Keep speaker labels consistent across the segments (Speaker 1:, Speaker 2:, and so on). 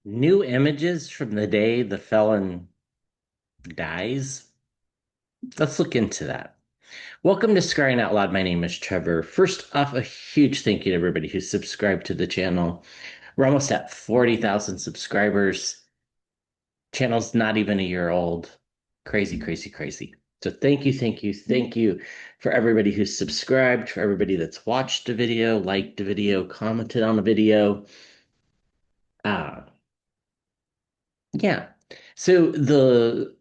Speaker 1: New images from the day the felon dies? Let's look into that. Welcome to Scrying Out Loud. My name is Trevor. First off, a huge thank you to everybody who's subscribed to the channel. We're almost at 40,000 subscribers. Channel's not even a year old. Crazy, crazy, crazy. So thank you, thank you, thank you for everybody who's subscribed, for everybody that's watched the video, liked the video, commented on the video. Uh, Yeah. So the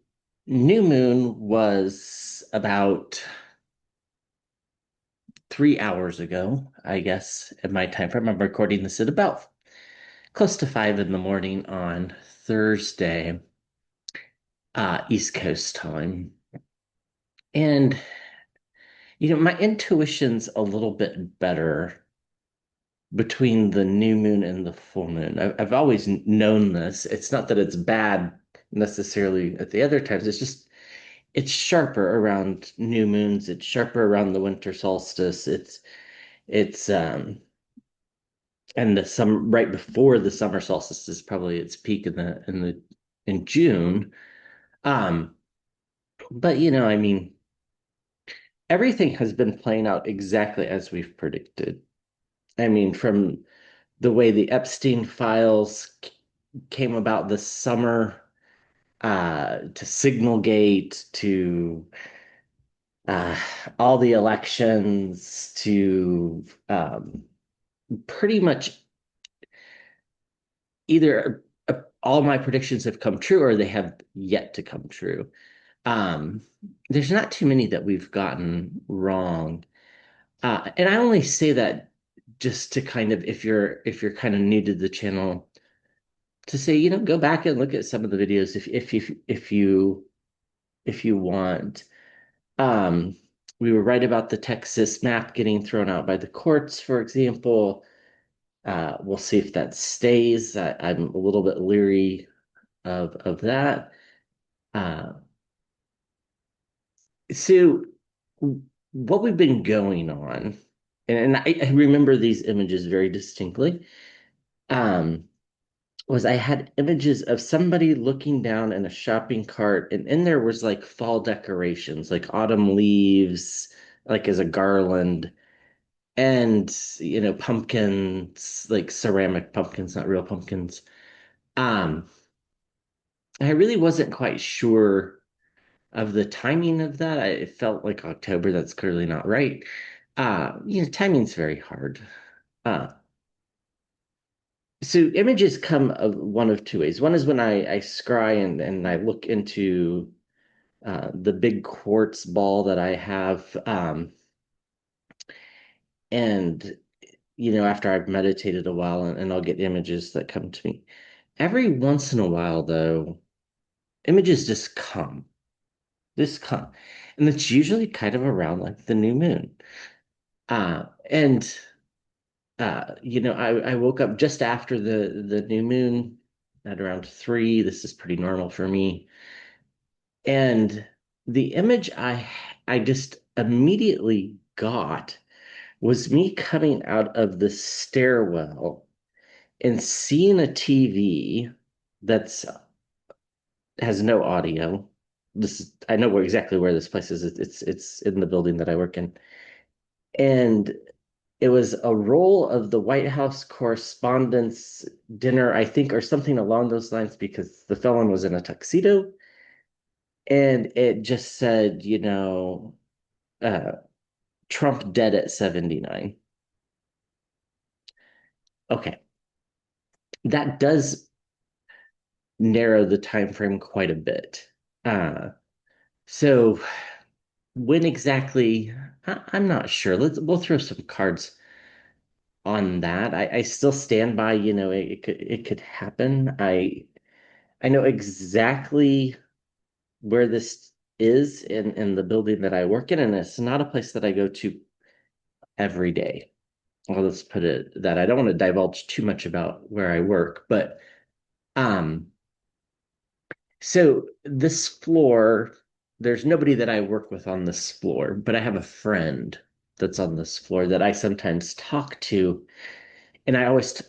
Speaker 1: new moon was about 3 hours ago, I guess, in my time frame. I'm recording this at about close to 5 in the morning on Thursday, East Coast time. And, my intuition's a little bit better between the new moon and the full moon. I've always known this. It's not that it's bad necessarily at the other times. It's sharper around new moons. It's sharper around the winter solstice. It's and the some right before the summer solstice is probably its peak in June. Um, but everything has been playing out exactly as we've predicted. I mean, from the way the Epstein files came about this summer, to Signalgate, to uh, all the elections, to pretty much either all my predictions have come true or they have yet to come true. Um, there's not too many that we've gotten wrong. And I only say that just to kind of, if you're kind of new to the channel, to say, go back and look at some of the videos if you want. Um, we were right about the Texas map getting thrown out by the courts, for example. We'll see if that stays. I'm a little bit leery of that. Uh, so what we've been going on, and I remember these images very distinctly, um, was I had images of somebody looking down in a shopping cart, and in there was like fall decorations, like autumn leaves, like as a garland, and pumpkins, like ceramic pumpkins, not real pumpkins. Um, I really wasn't quite sure of the timing of that. It felt like October. That's clearly not right. Timing's very hard. Uh, so images come of one of two ways. One is when I scry and I look into the big quartz ball that I have, and after I've meditated a while, and I'll get images that come to me. Every once in a while, though, images just come, and it's usually kind of around like the new moon. And I woke up just after the new moon at around 3. This is pretty normal for me. And the image I just immediately got was me coming out of the stairwell and seeing a TV that's has no audio. I know exactly where this place is. It's in the building that I work in. And it was a roll of the White House Correspondents' Dinner, I think, or something along those lines, because the felon was in a tuxedo. And it just said, uh, Trump dead at 79. Okay. That does narrow the time frame quite a bit. Uh, so when exactly, I'm not sure. We'll throw some cards on that. I still stand by, it could happen. I know exactly where this is in the building that I work in, and it's not a place that I go to every day. Well, let's put it that I don't want to divulge too much about where I work, but um, so this floor, there's nobody that I work with on this floor, but I have a friend that's on this floor that I sometimes talk to. And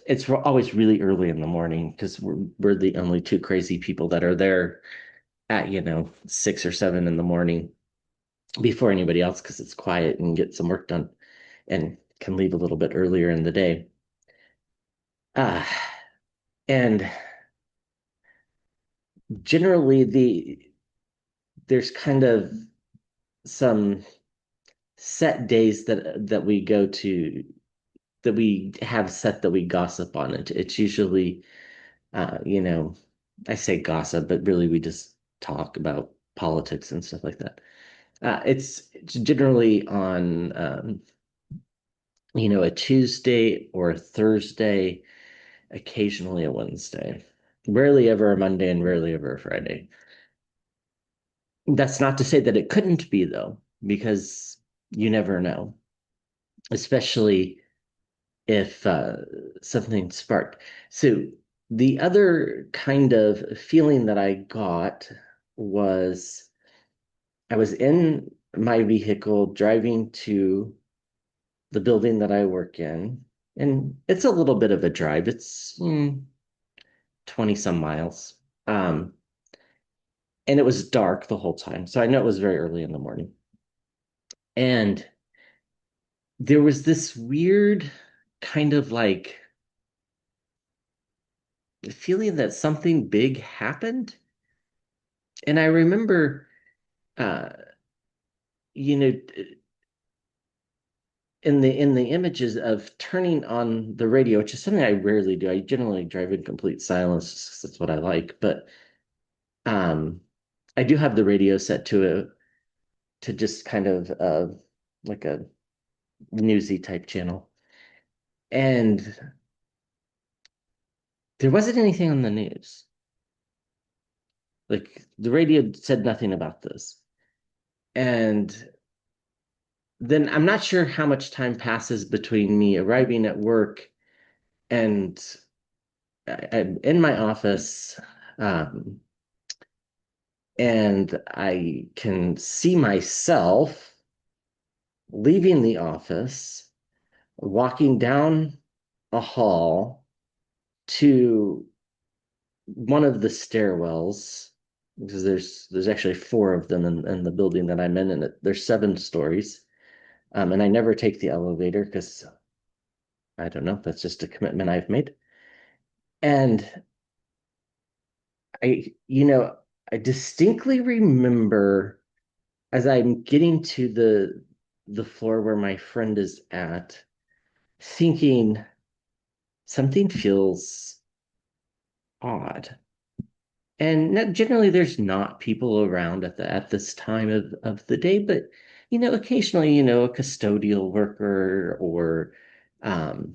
Speaker 1: it's always really early in the morning because we're the only two crazy people that are there at, 6 or 7 in the morning before anybody else because it's quiet and get some work done and can leave a little bit earlier in the day. Uh, and generally there's kind of some set days that we go to that we have set that we gossip on it. It's usually uh, you know, I say gossip, but really we just talk about politics and stuff like that. It's generally on a Tuesday or a Thursday, occasionally a Wednesday. Rarely ever a Monday and rarely ever a Friday. That's not to say that it couldn't be though, because you never know, especially if something sparked. So the other kind of feeling that I got was I was in my vehicle driving to the building that I work in, and it's a little bit of a drive. It's 20 some miles. Um, and it was dark the whole time. So I know it was very early in the morning. And there was this weird kind of like feeling that something big happened. And I remember, uh, you know, in the images of turning on the radio, which is something I rarely do. I generally drive in complete silence. 'Cause that's what I like. But um, I do have the radio set to just kind of like a newsy type channel. And there wasn't anything on the news. Like the radio said nothing about this. And then I'm not sure how much time passes between me arriving at work and I'm in my office, um, and I can see myself leaving the office, walking down a hall to one of the stairwells, because there's actually four of them in the building that I'm in, and there's 7 stories. And I never take the elevator because I don't know, that's just a commitment I've made. And I, you know, I distinctly remember as I'm getting to the floor where my friend is at, thinking something feels odd. And generally there's not people around at this time of the day, but occasionally, a custodial worker or um,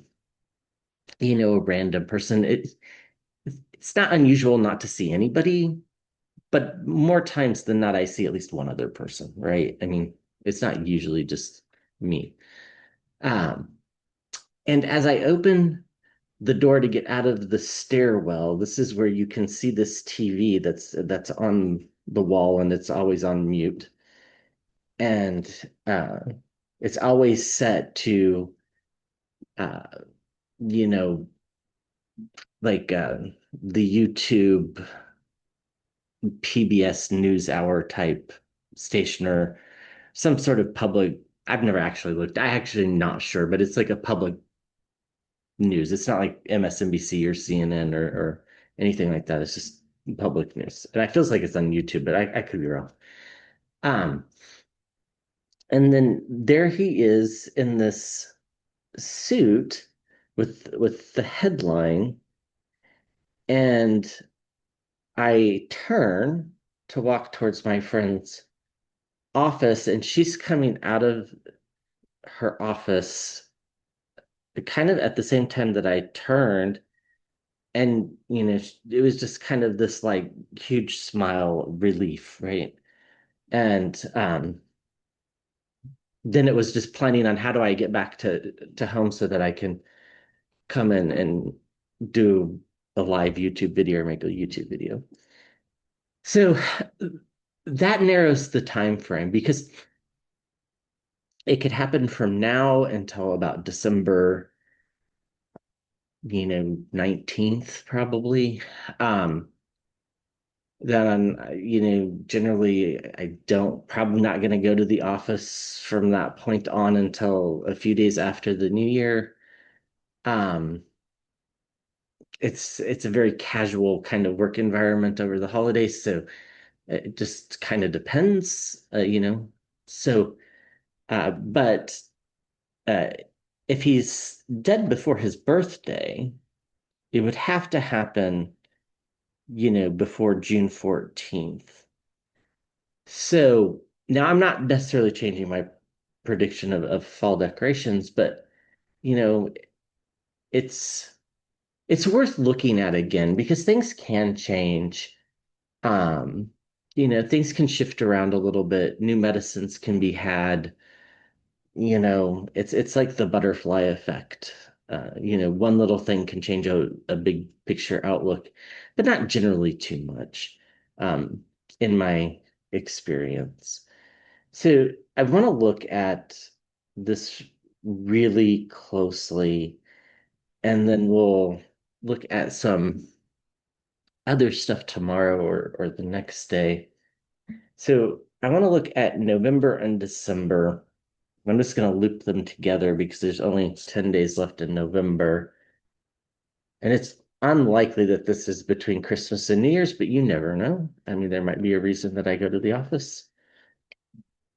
Speaker 1: a random person. It's not unusual not to see anybody, but more times than not, I see at least one other person, right? I mean, it's not usually just me. Um, and as I open the door to get out of the stairwell, this is where you can see this TV that's on the wall and it's always on mute. And it's always set to uh, you know, like the YouTube PBS NewsHour type station or some sort of public. I've never actually looked. I actually not sure, but it's like a public news. It's not like MSNBC or CNN or anything like that. It's just public news. And it feels like it's on YouTube, but I could be wrong. Um, and then there he is in this suit with the headline, and I turn to walk towards my friend's office, and she's coming out of her office kind of at the same time that I turned. And, it was just kind of this like huge smile relief, right? And then it was just planning on how do I get back to home so that I can come in and do a live YouTube video or make a YouTube video. So that narrows the time frame because it could happen from now until about December 19th probably. Um, then, generally I don't, probably not going to go to the office from that point on until a few days after the new year. Um, it's a very casual kind of work environment over the holidays, so it just. Kind of depends, So, but uh, if he's dead before his birthday, it would have to happen, before June 14th. So now I'm not necessarily changing my prediction of fall decorations, but you know, it's it's worth looking at again because things can change. Um, things can shift around a little bit. New medicines can be had. It's like the butterfly effect. One little thing can change a big picture outlook, but not generally too much, um, in my experience. So I want to look at this really closely, and then we'll look at some other stuff tomorrow or the next day. So I want to look at November and December. I'm just going to loop them together because there's only 10 days left in November. And it's unlikely that this is between Christmas and New Year's, but you never know. I mean, there might be a reason that I go to the office,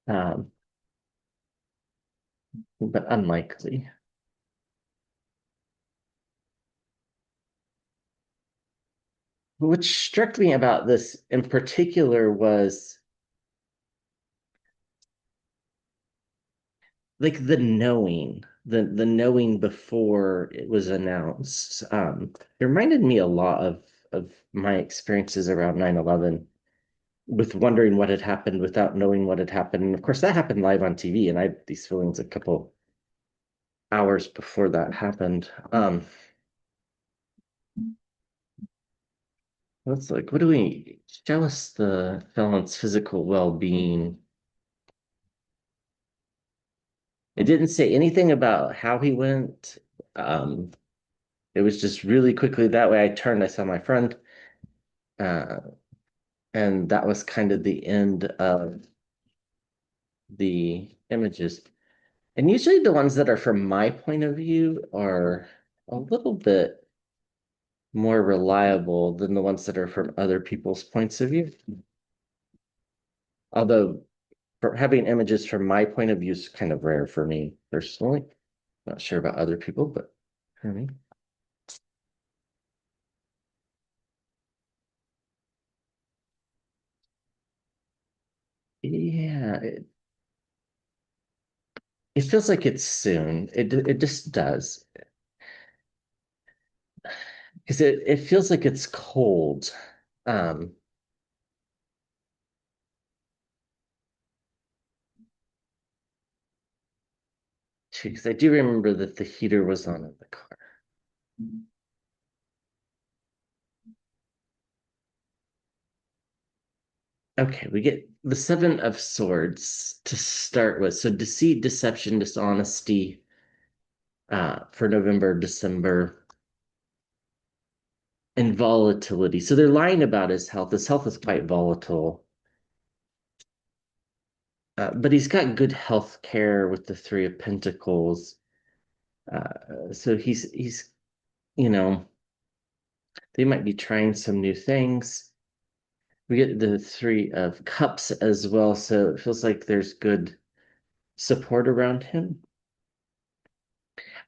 Speaker 1: um, but unlikely. What struck me about this in particular was like the knowing before it was announced. It reminded me a lot of my experiences around 9/11, with wondering what had happened without knowing what had happened. And of course, that happened live on TV, and I had these feelings a couple hours before that happened. It's like, what do we show us the felon's physical well-being? It didn't say anything about how he went. Um, it was just really quickly that way. I turned, I saw my friend, uh, and that was kind of the end of the images. And usually the ones that are from my point of view are a little bit more reliable than the ones that are from other people's points of view. Although for having images from my point of view is kind of rare for me personally. Not sure about other people, but for me. Yeah, it feels like it's soon. It just does. Because it feels like it's cold. Um, Because I do remember that the heater was on in the car. Okay, we get the Seven of Swords to start with. So deceit, deception, dishonesty, for November, December, and volatility. So they're lying about his health. His health is quite volatile. But he's got good health care with the Three of Pentacles. So he's, you know, they might be trying some new things. We get the Three of Cups as well, so it feels like there's good support around him.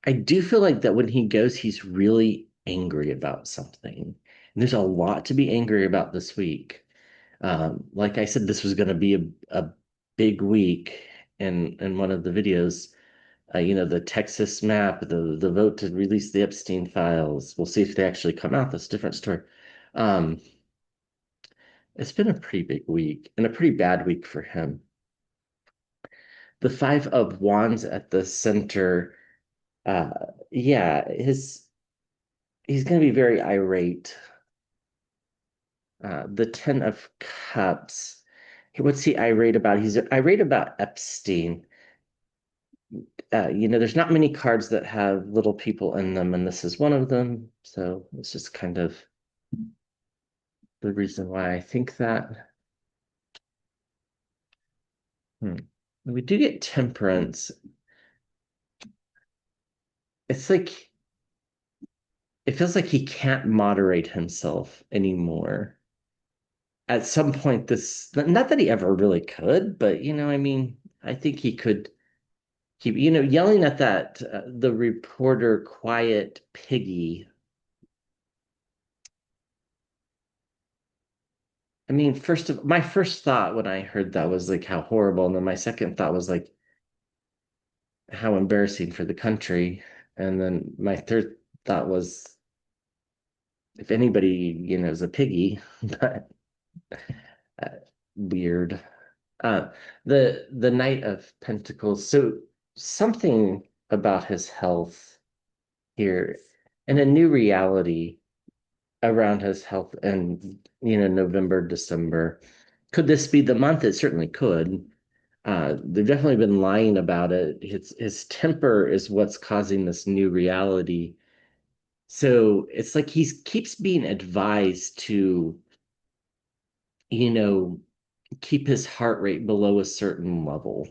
Speaker 1: I do feel like that when he goes, he's really angry about something. And there's a lot to be angry about this week. Like I said, this was going to be a big week in one of the videos. The Texas map, the vote to release the Epstein files. We'll see if they actually come out. That's a different story. Um, it's been a pretty big week and a pretty bad week for him. The Five of Wands at the center. Uh, yeah, he's going to be very irate. The Ten of Cups. What's he irate about? He's irate about Epstein. there's not many cards that have little people in them, and this is one of them. So it's just kind of the reason why I think that. Hmm. We do get temperance. It's like it feels like he can't moderate himself anymore. At some point, this not that he ever really could, but I mean, I think he could keep, yelling at that the reporter, quiet piggy. I mean, my first thought when I heard that was like how horrible, and then my second thought was like how embarrassing for the country, and then my third thought was if anybody, is a piggy, but uh, weird. Uh, the Knight of Pentacles. So something about his health here, and a new reality around his health, and November, December. Could this be the month? It certainly could. They've definitely been lying about it. His temper is what's causing this new reality. So it's like he keeps being advised to, you know, keep his heart rate below a certain level,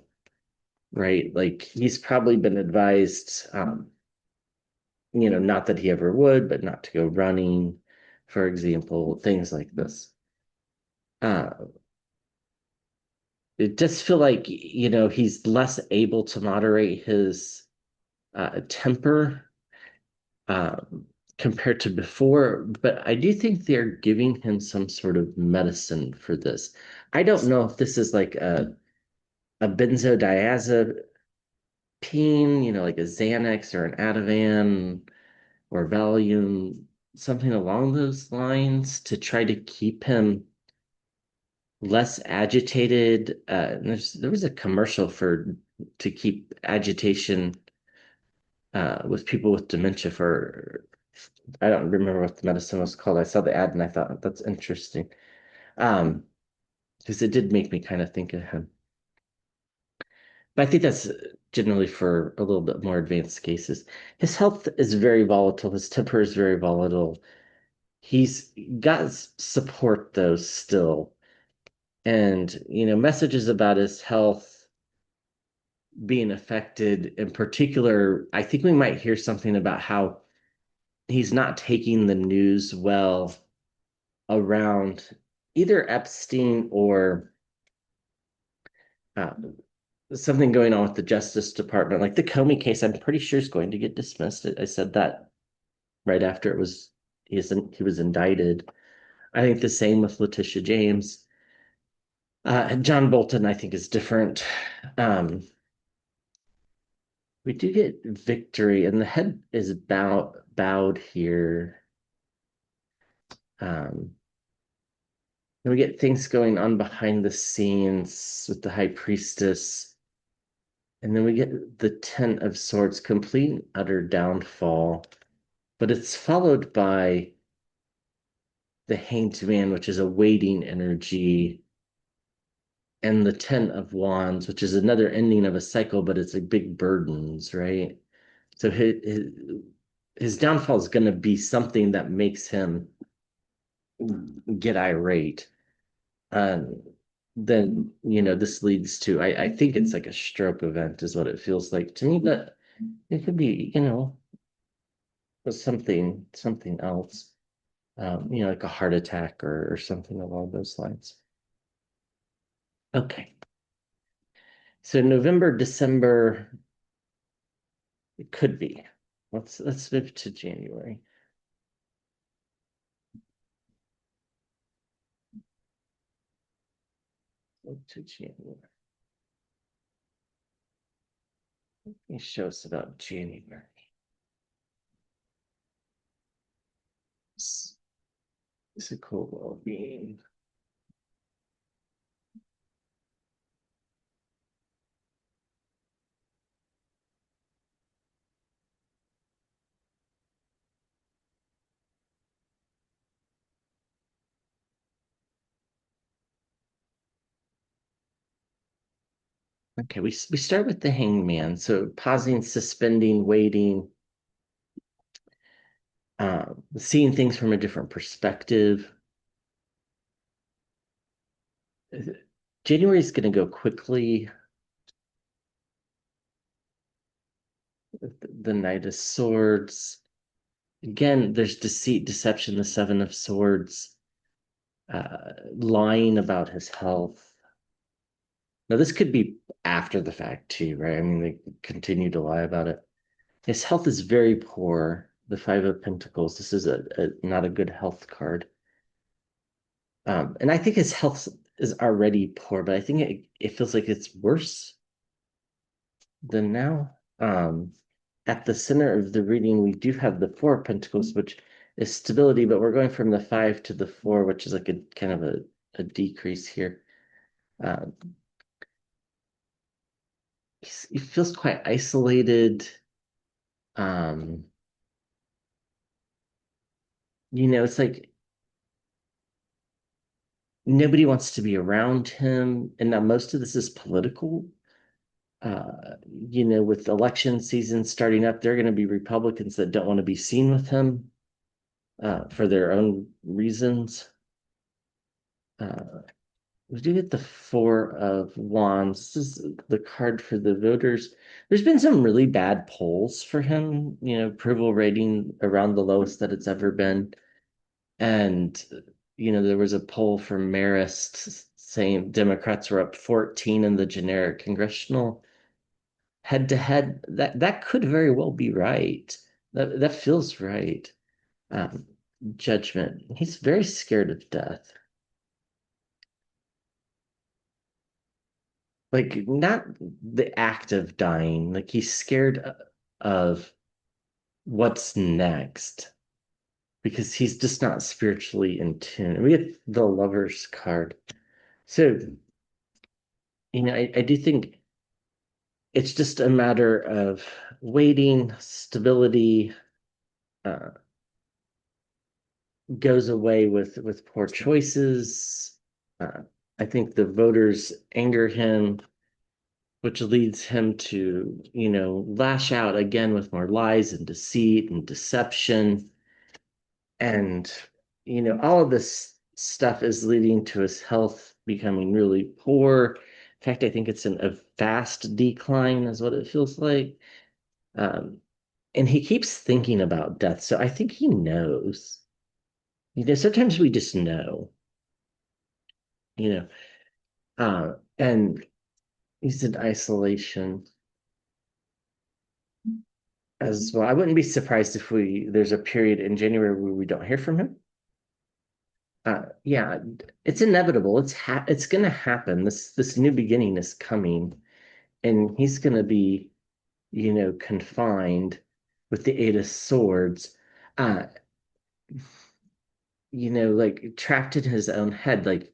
Speaker 1: right? Like he's probably been advised, not that he ever would, but not to go running, for example, things like this. Uh, it does feel like, he's less able to moderate his temper compared to before, but I do think they're giving him some sort of medicine for this. I don't know if this is like a benzodiazepine, like a Xanax or an Ativan or Valium, something along those lines to try to keep him less agitated. And there was a commercial for to keep agitation with people with dementia for I don't remember what the medicine was called. I saw the ad and I thought that's interesting. Um, because it did make me kind of think of him. But I think that's generally for a little bit more advanced cases. His health is very volatile. His temper is very volatile. He's got support though still. And, messages about his health being affected in particular, I think we might hear something about how he's not taking the news well around either Epstein or uh, something going on with the Justice Department. Like the Comey case, I'm pretty sure is going to get dismissed. I said that right after he was indicted. I think the same with Letitia James. John Bolton, I think, is different. Um, we do get victory, and the head is bowed here. Um, and we get things going on behind the scenes with the High Priestess. And then we get the Ten of Swords, complete and utter downfall. But it's followed by the Hanged Man, which is a waiting energy, and the Ten of Wands, which is another ending of a cycle, but it's like big burdens, right? So his downfall is going to be something that makes him get irate. Um, then, this leads to, I think it's like a stroke event, is what it feels like to me, but it could be, something else, like a heart attack or something along those lines. Okay. So November, December, it could be. Let's move to January. Move to January. Let me show us about January. Physical well-being. Okay, we start with the hangman. So pausing, suspending, waiting, seeing things from a different perspective. January is going to go quickly. The Knight of Swords. Again, there's deceit, deception, the Seven of Swords, lying about his health. Now, this could be after the fact too, right? I mean, they continue to lie about it. His health is very poor. The Five of Pentacles. This is a not a good health card. And I think his health is already poor, but I think it feels like it's worse than now. At the center of the reading, we do have the Four of Pentacles, which is stability, but we're going from the five to the four, which is like a kind of a decrease here. Uh, he feels quite isolated. Um, it's like nobody wants to be around him. And now most of this is political. With election season starting up, there are going to be Republicans that don't want to be seen with him for their own reasons. We do get the Four of Wands. This is the card for the voters. There's been some really bad polls for him, approval rating around the lowest that it's ever been. And, there was a poll from Marist saying Democrats were up 14 in the generic congressional head to head. That could very well be right. That feels right. Um, Judgment. He's very scared of death. Like not the act of dying, like he's scared of what's next because he's just not spiritually in tune. And we get the Lover's card. So, I do think it's just a matter of waiting, stability uh, goes away with poor choices. Uh, I think the voters anger him, which leads him to, lash out again with more lies and deceit and deception. And, all of this stuff is leading to his health becoming really poor. In fact, I think it's in a fast decline, is what it feels like. Um, and he keeps thinking about death. So I think he knows. Sometimes we just know, you know. And he's in isolation as well. I wouldn't be surprised if there's a period in January where we don't hear from him. Yeah, it's inevitable. It's gonna happen. This new beginning is coming, and he's gonna be, confined with the Eight of Swords. Uh, like trapped in his own head, like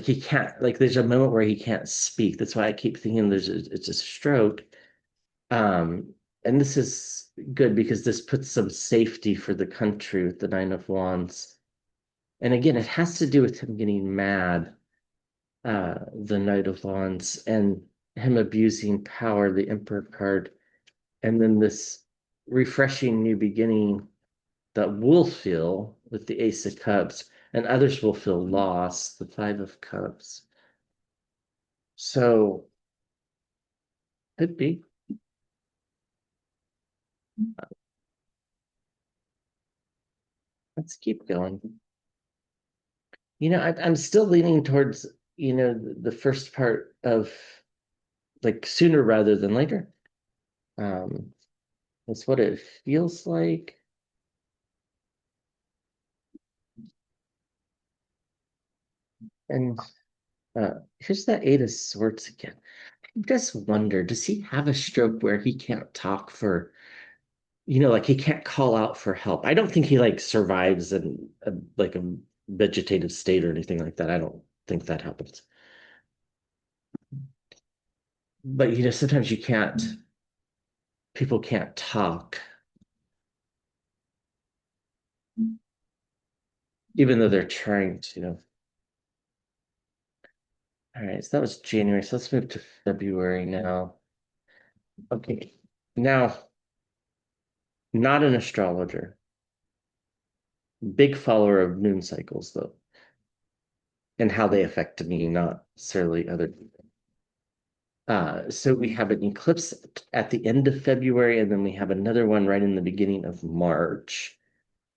Speaker 1: he can't, like there's a moment where he can't speak. That's why I keep thinking it's a stroke. Um, and this is good because this puts some safety for the country with the Nine of Wands. And again, it has to do with him getting mad, the Knight of Wands, and him abusing power, the Emperor card, and then this refreshing new beginning that we'll feel with the Ace of Cups, and others will feel lost, the Five of Cups. So could be. Let's keep going. I'm still leaning towards, the first part of like sooner rather than later. Um, that's what it feels like. And here's that Eight of Swords again. I just wonder, does he have a stroke where he can't talk for, like he can't call out for help? I don't think he like survives in like a vegetative state or anything like that. I don't think that happens. But sometimes people can't talk, even though they're trying to. All right, so that was January. So let's move to February now. Okay. Now, not an astrologer, big follower of moon cycles, though, and how they affect me, not necessarily other people. So we have an eclipse at the end of February, and then we have another one right in the beginning of March.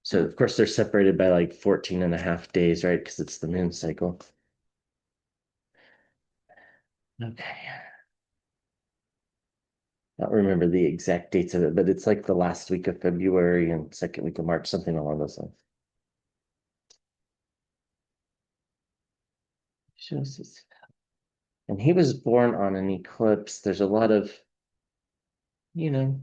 Speaker 1: So, of course, they're separated by like 14 and a half days, right? Because it's the moon cycle. Okay. I don't remember the exact dates of it, but it's like the last week of February and second week of March, something along those lines. Shows his- And he was born on an eclipse. There's a lot of, you know,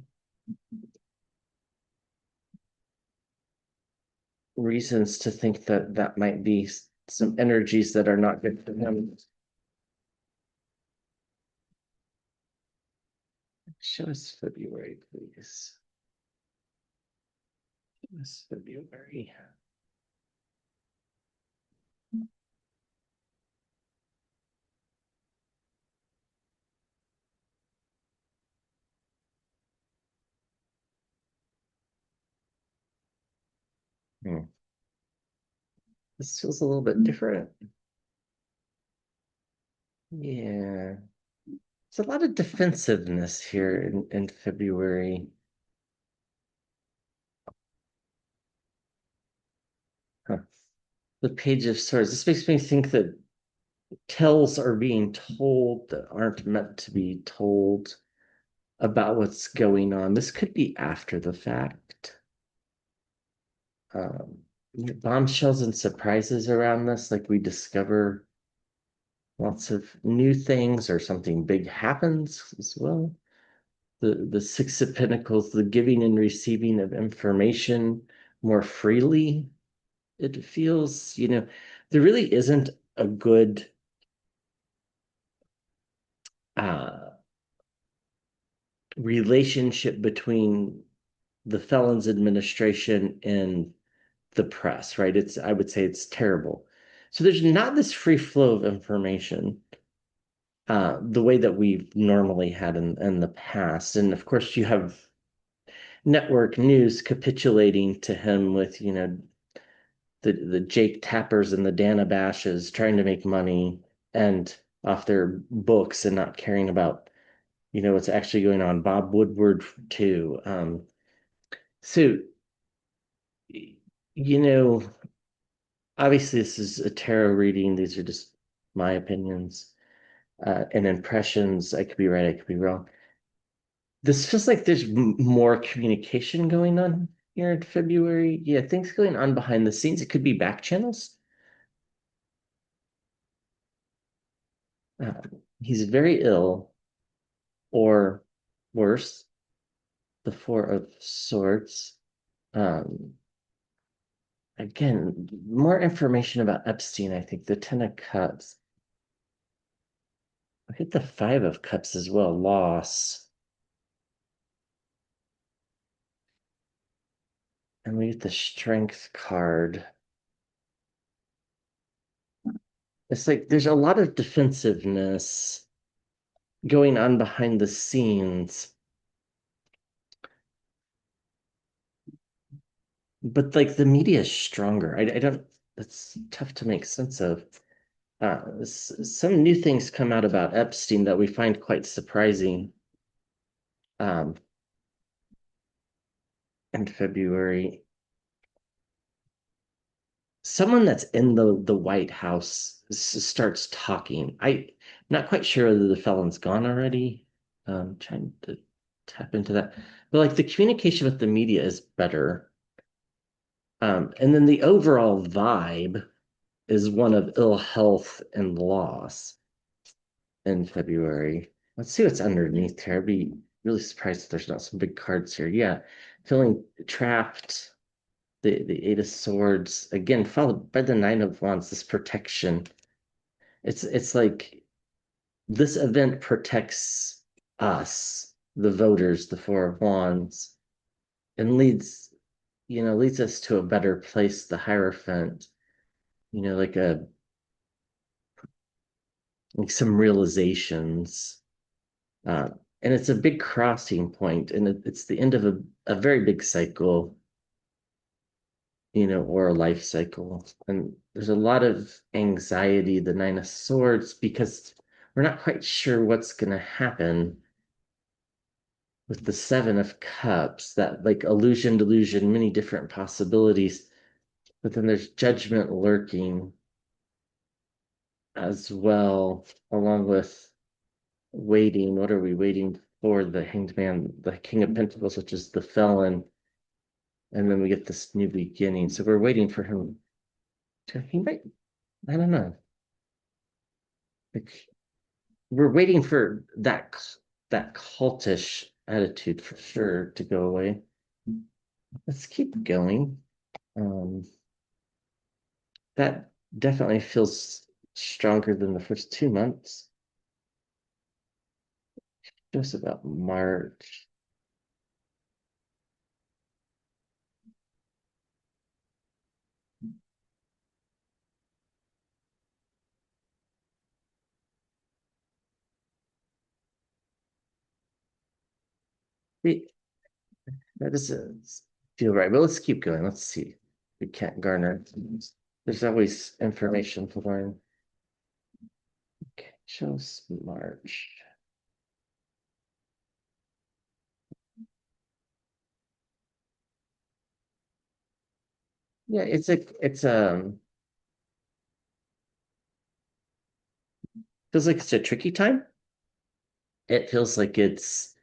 Speaker 1: reasons to think that that might be some energies that are not good for him. Show us February, please. Show us February. Hmm. This feels a little bit different. Yeah. There's a lot of defensiveness here in February. Huh. The Page of Swords. This makes me think that tales are being told that aren't meant to be told about what's going on. This could be after the fact. Um, Bombshells and surprises around this, like we discover lots of new things or something big happens as well. The Six of Pentacles, the giving and receiving of information more freely. It feels, there really isn't a good uh, relationship between the Felons Administration and the press, right? I would say it's terrible. So there's not this free flow of information the way that we've normally had in the past. And of course, you have network news capitulating to him with, the Jake Tappers and the Dana Bashes trying to make money and off their books and not caring about, what's actually going on. Bob Woodward too. So, you know, obviously this is a tarot reading. These are just my opinions and impressions. I could be right, I could be wrong. This feels like there's more communication going on here in February. Yeah, things going on behind the scenes. It could be back channels. Uh, he's very ill, or worse, the Four of Swords. Um, again, more information about Epstein, I think. The Ten of Cups. I hit the Five of Cups as well. Loss. And we get the Strength card. It's like there's a lot of defensiveness going on behind the scenes. But like the media is stronger. I don't, that's tough to make sense of. Some new things come out about Epstein that we find quite surprising um, in February. Someone that's in the White House starts talking. I'm not quite sure whether the felon's gone already. Trying to tap into that. But like the communication with the media is better. And then the overall vibe is one of ill health and loss in February. Let's see what's underneath here. I'd be really surprised if there's not some big cards here. Yeah, feeling trapped. The Eight of Swords again, followed by the Nine of Wands. This protection. It's like this event protects us, the voters, the Four of Wands, and leads us to a better place. The Hierophant. Like a like some realizations. Uh, and it's a big crossing point, and it's the end of a very big cycle, or a life cycle. And there's a lot of anxiety, the Nine of Swords, because we're not quite sure what's going to happen with the Seven of Cups, that like illusion, delusion, many different possibilities. But then there's judgment lurking as well, along with waiting. What are we waiting for? The Hanged Man, the King of Pentacles, which is the felon. And then we get this new beginning. So we're waiting for him he might, I don't know. Like, we're waiting for that cultish attitude for sure to go away. Let's keep going. Um, that definitely feels stronger than the first 2 months. Just about March. We, that doesn't feel right, but let's keep going. Let's see. We can't garner. There's always information to learn. Okay, just March. Yeah, it's feels like it's a tricky time. It feels like it's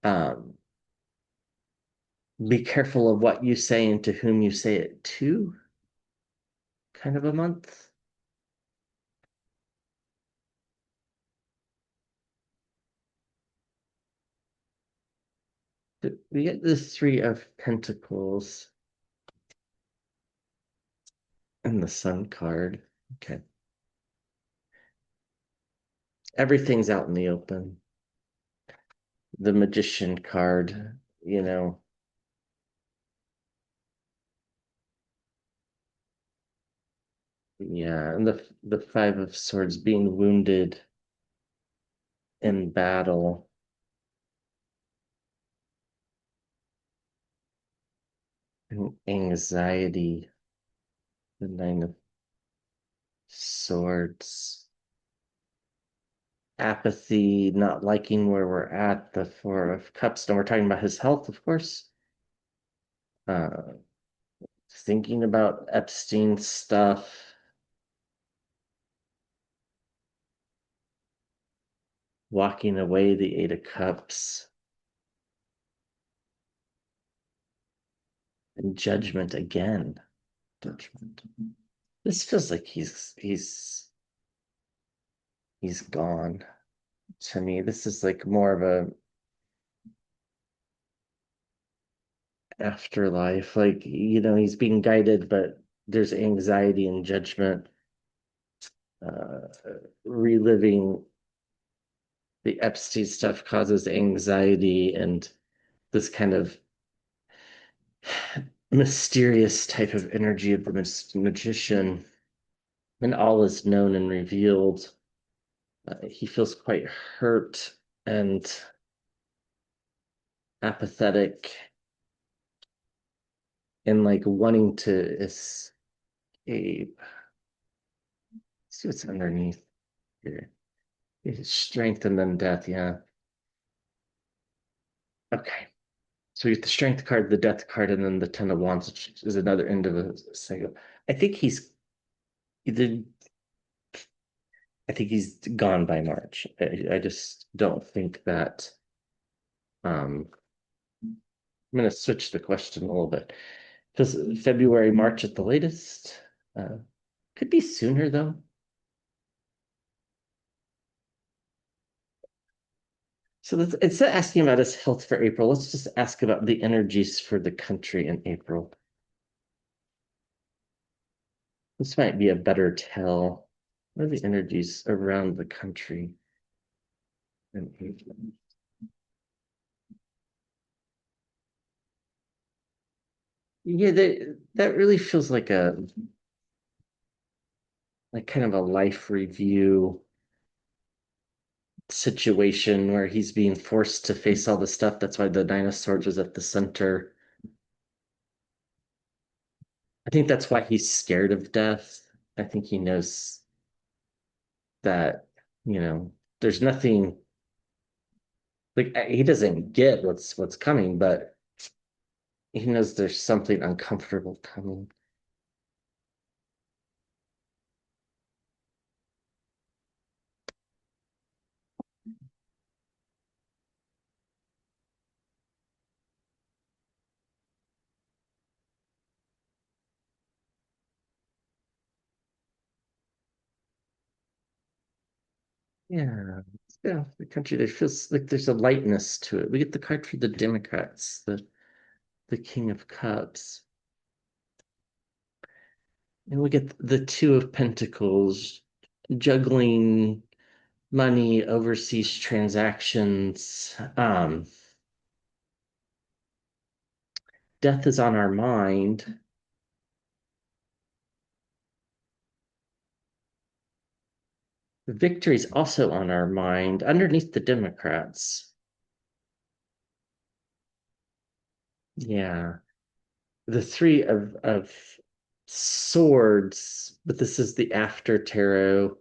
Speaker 1: um be careful of what you say and to whom you say it to kind of a month. We get the Three of Pentacles and the Sun card. Okay. Everything's out in the open. The Magician card, yeah, and the Five of Swords being wounded in battle and anxiety, the Nine of Swords, apathy, not liking where we're at, the Four of Cups. And we're talking about his health, of course. Uh, thinking about Epstein stuff, walking away, the Eight of Cups, and Judgment again. Judgment. This feels like he's gone to me. This is like more of a afterlife. Like, he's being guided, but there's anxiety and judgment, uh, reliving the Epstein stuff causes anxiety and this kind of mysterious type of energy of the magician, and all is known and revealed. He feels quite hurt and apathetic and like wanting to escape. See what's underneath here. It's strength and then death, yeah. Okay. So we get the strength card, the death card, and then the Ten of Wands, which is another end of a cycle. I think he's either I think he's gone by March. I just don't think that I'm going to switch the question a little bit. Does February, March at the latest? Uh, could be sooner though. So instead of asking about his health for April, let's just ask about the energies for the country in April. This might be a better tell. What are the energies around the country in April? Yeah, that really feels like kind of a life review. situation where he's being forced to face all the stuff. That's why the dinosaurs was at the center. I think that's why he's scared of death. I think he knows that, you know, there's nothing like he doesn't get what's coming, but he knows there's something uncomfortable coming. Yeah. Yeah, the country there feels like there's a lightness to it. We get the card for the Democrats, the King of Cups. And we get the Two of Pentacles, juggling money, overseas transactions. Death is on our mind. Victory is also on our mind underneath the Democrats. Yeah. The three of swords, but this is the after tarot.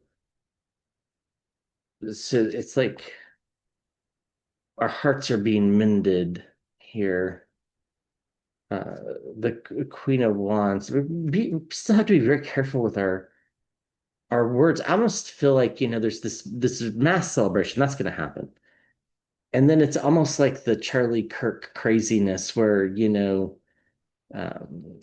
Speaker 1: So it's like our hearts are being mended here. The Queen of Wands. We still have to be very careful with our words. I almost feel like, there's this mass celebration that's going to happen. And then it's almost like the Charlie Kirk craziness where, um,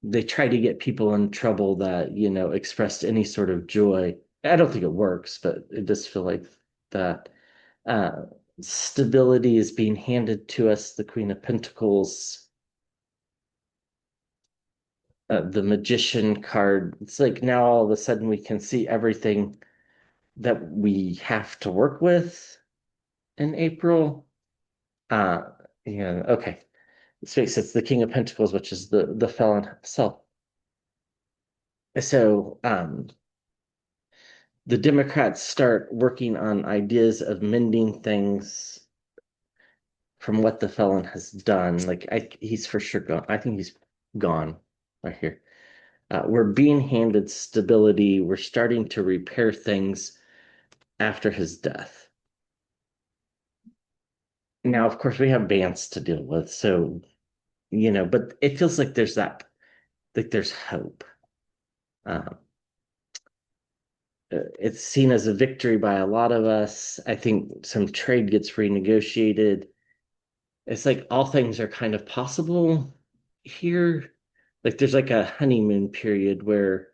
Speaker 1: they try to get people in trouble that, expressed any sort of joy. I don't think it works, but it does feel like that. Uh, Stability is being handed to us, the Queen of Pentacles, the Magician card. It's like now all of a sudden we can see everything that we have to work with in April. Uh, yeah, okay. Space, it's the King of Pentacles, which is the felon himself. So, the Democrats start working on ideas of mending things from what the felon has done. Like he's for sure gone. I think he's gone right here. We're being handed stability. We're starting to repair things after his death. Now, of course, we have Vance to deal with, so but it feels like there's hope. Um, it's seen as a victory by a lot of us. I think some trade gets renegotiated. It's like all things are kind of possible here. Like there's like a honeymoon period where,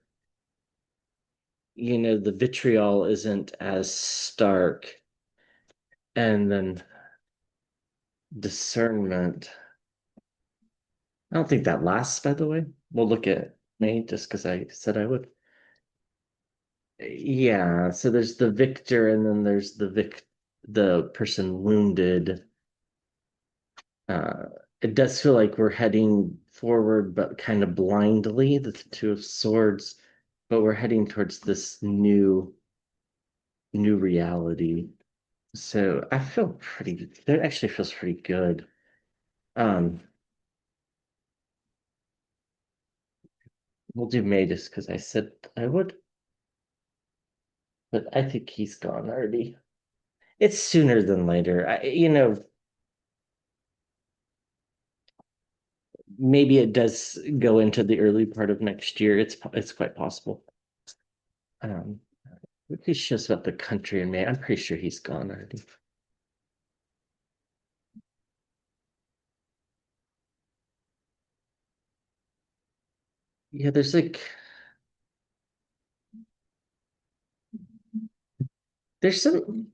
Speaker 1: the vitriol isn't as stark. And then discernment. I don't think that lasts, by the way. We'll look at May just because I said I would. Yeah, so there's the victor and then there's the person wounded. Uh, it does feel like we're heading forward, but kind of blindly, the Two of Swords, but we're heading towards this new reality. So I feel that actually feels pretty good. Um, we'll do May just because I said I would, but I think he's gone already. It's sooner than later. Maybe it does go into the early part of next year. It's quite possible. Um, he's just about the country in May. I'm pretty sure he's gone already. Yeah, there's some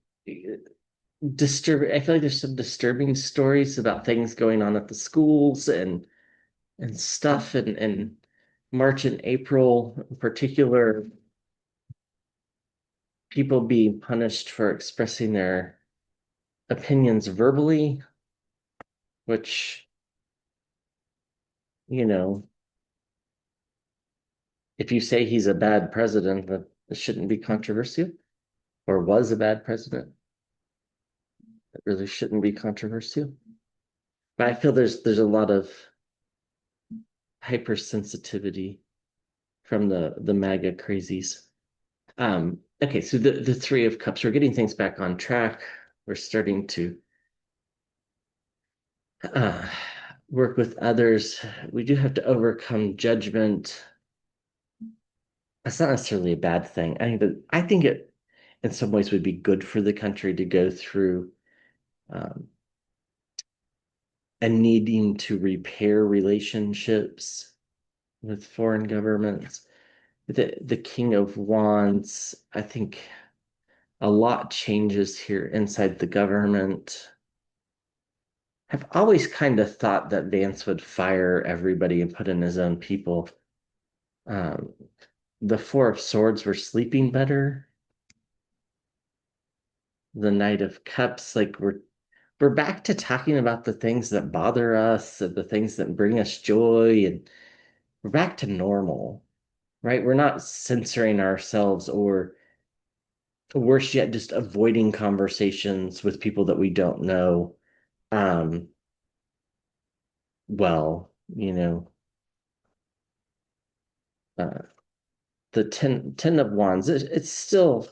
Speaker 1: disturbing. I feel like there's some disturbing stories about things going on at the schools and stuff, and March and April in particular, people being punished for expressing their opinions verbally, which, you know, if you say he's a bad president, that shouldn't be controversial. or was a bad president. It really shouldn't be controversial. But I feel there's a lot of hypersensitivity from the MAGA crazies. Okay, so the Three of Cups, we're getting things back on track. We're starting to uh, work with others. We do have to overcome judgment. That's not necessarily a bad thing. I think it, in some ways, would be good for the country to go through um, and needing to repair relationships with foreign governments. The King of Wands, I think a lot changes here inside the government. I've always kind of thought that Vance would fire everybody and put in his own people. Um, the Four of Swords were sleeping better. The Knight of Cups, like we're back to talking about the things that bother us and the things that bring us joy, and we're back to normal, right? We're not censoring ourselves or worse yet, just avoiding conversations with people that we don't know. Um, well, uh, the ten of Wands, it's still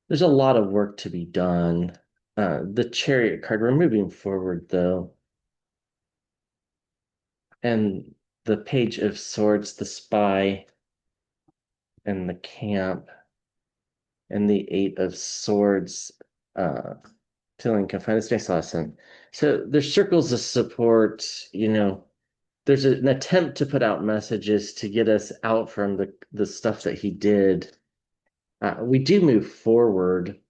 Speaker 1: there's a lot of work to be done. The Chariot card, we're moving forward though, and the Page of Swords, the Spy, and the Camp, and the Eight of Swords, uh, feeling confined. This makes a lot of sense. So there's circles of support, there's an attempt to put out messages to get us out from the stuff that he did. We do move forward,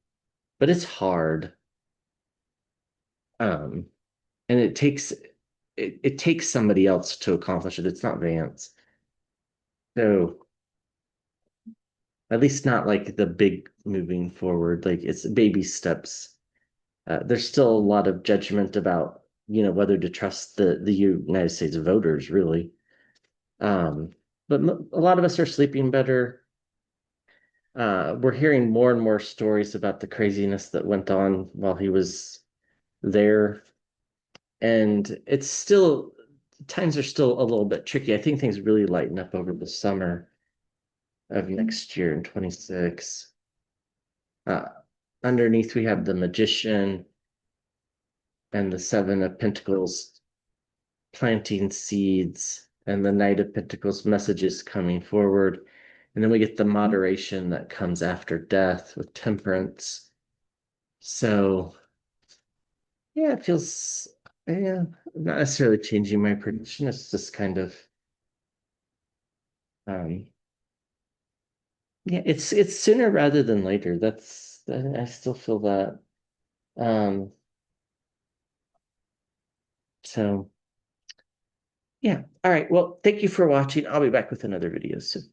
Speaker 1: but it's hard. Um, and it takes somebody else to accomplish it. It's not Vance. So at least not like the big moving forward. Like it's baby steps. There's still a lot of judgment about, whether to trust the United States voters, really. Um, but a lot of us are sleeping better. We're hearing more and more stories about the craziness that went on while he was there. And it's still, times are still a little bit tricky. I think things really lighten up over the summer of next year in 26. Uh, Underneath, we have the Magician and the Seven of Pentacles planting seeds, and the Knight of Pentacles messages coming forward. And then we get the moderation that comes after death with Temperance. So, yeah, it feels, yeah, not necessarily changing my prediction. It's just kind of, um, yeah, it's sooner rather than later. I still feel that. Um, so yeah. All right. Well, thank you for watching. I'll be back with another video soon.